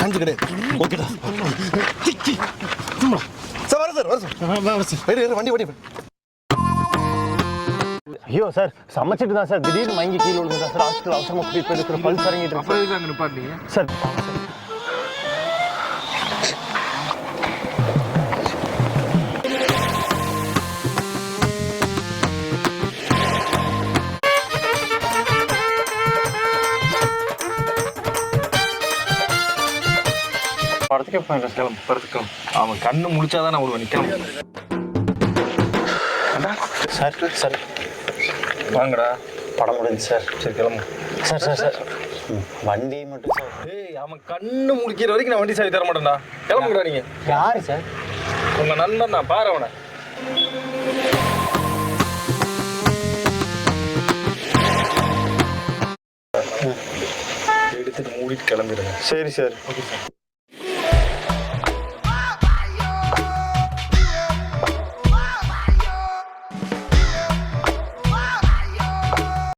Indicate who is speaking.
Speaker 1: அஞ்சு கிடையாது. ஓகேடா சார் வர சார் வண்டி வண்டி.
Speaker 2: ஐயோ சார் சமைச்சிட்டு தான் சார் திடீர்னு மயங்கி கீழே விழுந்தா சார் ஹாஸ்பிட்டல் அவசரமாக கூட்டிட்டு போயிட்டு பல்ஸ் இறங்கிட்டு இருக்கு சார். படத்துக்கே போயிடுறேன் கிளம்பு படத்துக்கு. அவன் கண்ணு முழிச்சாதான் நான் விடுவேன். நிற்கலாம் சார். சார் வாங்கடா படம் முடிஞ்சு சார். சரி கிளம்பு சார். சார் சார் வண்டி மட்டும் சார். ஏய் அவன் கண்ணு முழிக்கிற வரைக்கும் நான் வண்டி சாவி தர மாட்டேன்டா. கிளம்புடா. நீங்கள் யாரு சார்? உங்கள் நண்பன் நான். பாரு அவனை எடுத்துட்டு மூடிட்டு கிளம்பிடுங்க. சரி சார். Okay sir.